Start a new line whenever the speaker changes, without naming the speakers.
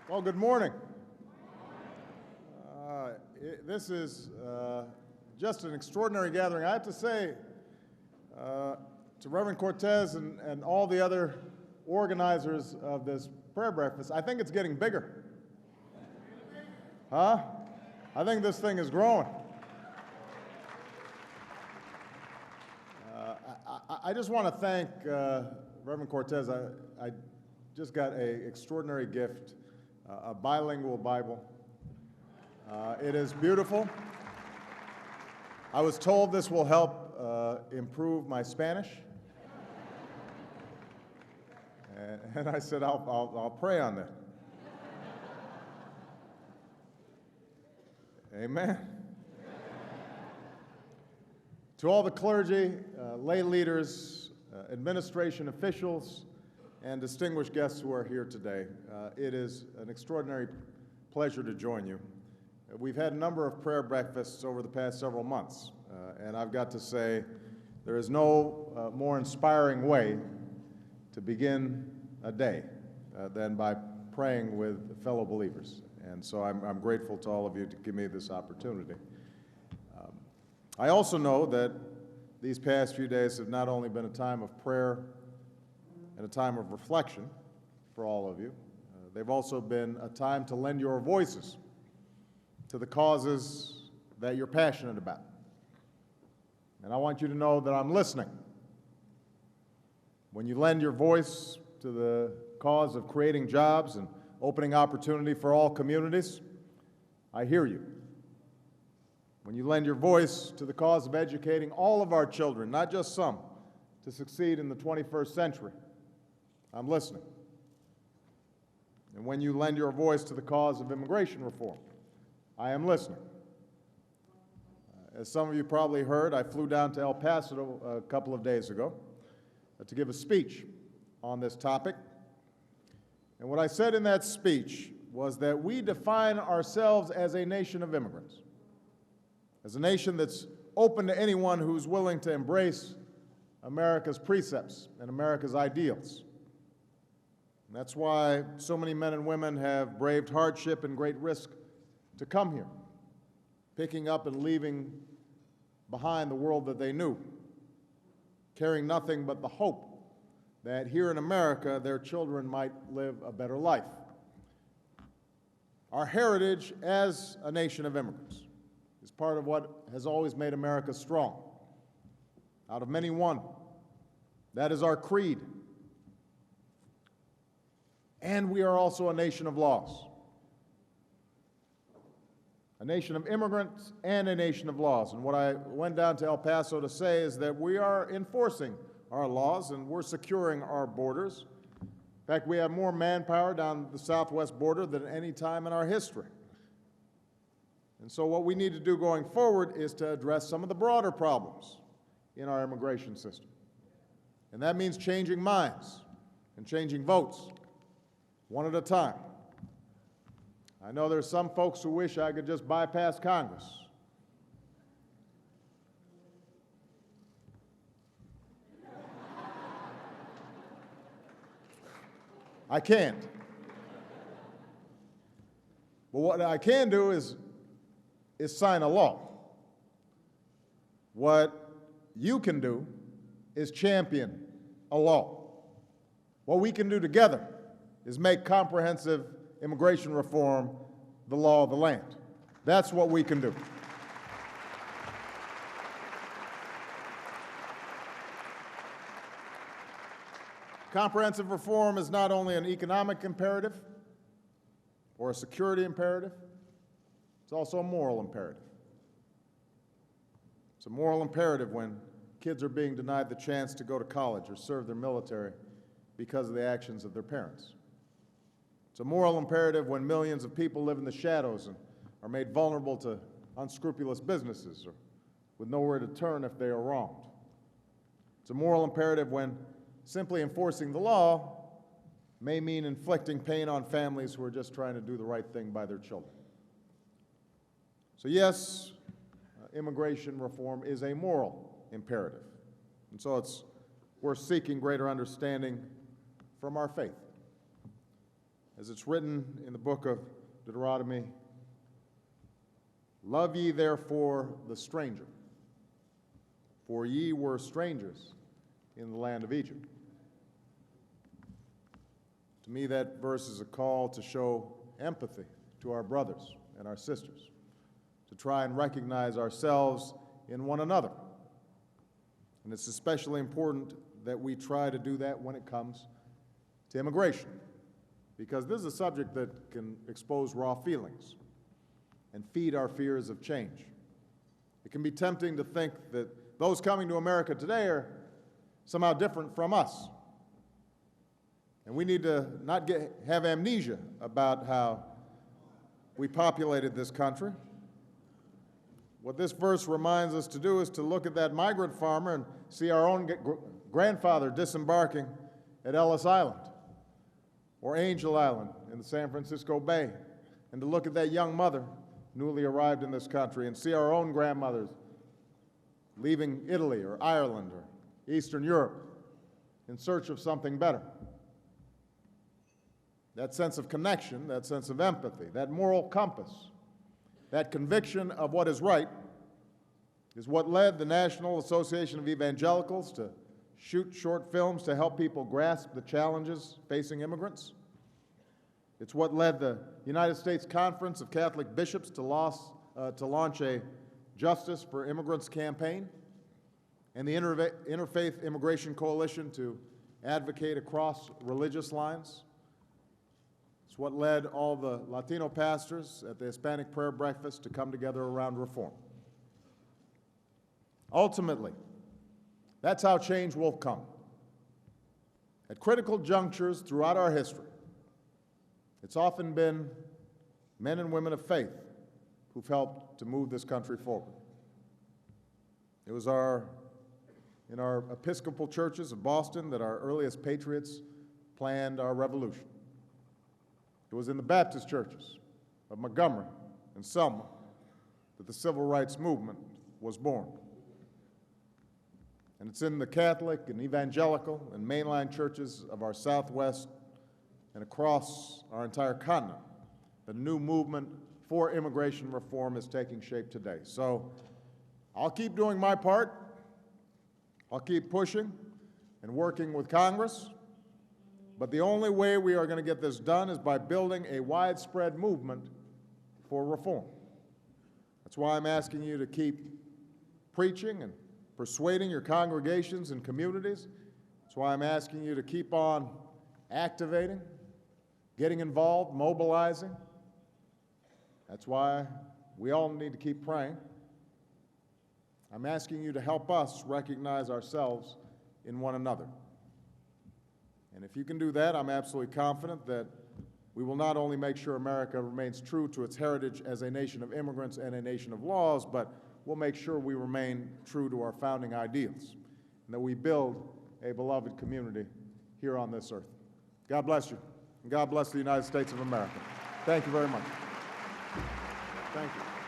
Well, good morning. This is just an extraordinary gathering. I have to say to Reverend Cortez and all the other organizers of this prayer breakfast, I think it's getting bigger. Huh? I think this thing is growing. I just want to thank Reverend Cortez. I just got an extraordinary gift, a bilingual Bible. It is beautiful. I was told this will help improve my Spanish. And I said, I'll pray on that. Amen. To all the clergy, lay leaders, administration officials, and distinguished guests who are here today, it is an extraordinary pleasure to join you. We've had a number of prayer breakfasts over the past several months, and I've got to say there is no more inspiring way to begin a day than by praying with fellow believers. And so I'm grateful to all of you to give me this opportunity. I also know that these past few days have not only been a time of prayer and a time of reflection for all of you, they've also been a time to lend your voices to the causes that you're passionate about. And I want you to know that I'm listening. When you lend your voice to the cause of creating jobs and opening opportunity for all communities, I hear you. When you lend your voice to the cause of educating all of our children, not just some, to succeed in the 21st century, I'm listening. And when you lend your voice to the cause of immigration reform, I am listening. As some of you probably heard, I flew down to El Paso a couple of days ago to give a speech on this topic. And what I said in that speech was that we define ourselves as a nation of immigrants, as a nation that's open to anyone who's willing to embrace America's precepts and America's ideals. And that's why so many men and women have braved hardship and great risk to come here, picking up and leaving behind the world that they knew, carrying nothing but the hope that here in America their children might live a better life. Our heritage as a nation of immigrants is part of what has always made America strong. Out of many, one. That is our creed. And we are also a nation of laws. A nation of immigrants and a nation of laws. And what I went down to El Paso to say is that we are enforcing our laws and we're securing our borders. In fact, we have more manpower down the southwest border than any time in our history. And so what we need to do going forward is to address some of the broader problems in our immigration system. And that means changing minds and changing votes, one at a time. I know there's some folks who wish I could just bypass Congress. I can't. But what I can do is sign a law. What you can do is champion a law. What we can do together is make comprehensive immigration reform the law of the land. That's what we can do. Comprehensive reform is not only an economic imperative or a security imperative, it's also a moral imperative. It's a moral imperative when kids are being denied the chance to go to college or serve their military because of the actions of their parents. It's a moral imperative when millions of people live in the shadows and are made vulnerable to unscrupulous businesses or with nowhere to turn if they are wronged. It's a moral imperative when simply enforcing the law may mean inflicting pain on families who are just trying to do the right thing by their children. So yes, immigration reform is a moral imperative. And so we're seeking greater understanding from our faith. as it's written in the book of Deuteronomy, love ye therefore the stranger, for ye were strangers in the land of Egypt. To me, that verse is a call to show empathy to our brothers and our sisters, to try and recognize ourselves in one another. And it's especially important that we try to do that when it comes to immigration, because this is a subject that can expose raw feelings and feed our fears of change. It can be tempting to think that those coming to America today are somehow different from us. And we need to not have amnesia about how we populated this country. What this verse reminds us to do is to look at that migrant farmer and see our own grandfather disembarking at Ellis Island or Angel Island in the San Francisco Bay, and to look at that young mother newly arrived in this country and see our own grandmothers leaving Italy or Ireland or Eastern Europe in search of something better. That sense of connection, that sense of empathy, that moral compass, that conviction of what is right is what led the National Association of Evangelicals to shoot short films to help people grasp the challenges facing immigrants. It's what led the United States Conference of Catholic Bishops to launch a Justice for Immigrants campaign, and the Interfaith Immigration Coalition to advocate across religious lines. It's what led all the Latino pastors at the Hispanic prayer breakfast to come together around reform. Ultimately, that's how change will come. At critical junctures throughout our history, it's often been men and women of faith who've helped to move this country forward. It was in our Episcopal churches of Boston that our earliest patriots planned our revolution. It was in the Baptist churches of Montgomery and Selma that the civil rights movement was born. And it's in the Catholic and evangelical and mainline churches of our Southwest and across our entire continent that a new movement for immigration reform is taking shape today. So I'll keep doing my part. I'll keep pushing and working with Congress. But the only way we are going to get this done is by building a widespread movement for reform. That's why I'm asking you to keep preaching and persuading your congregations and communities. That's why I'm asking you to keep on activating, getting involved, mobilizing. That's why we all need to keep praying. I'm asking you to help us recognize ourselves in one another. And if you can do that, I'm absolutely confident that we will not only make sure America remains true to its heritage as a nation of immigrants and a nation of laws, but we'll make sure we remain true to our founding ideals and that we build a beloved community here on this earth. God bless you, and God bless the United States of America. Thank you very much. Thank you.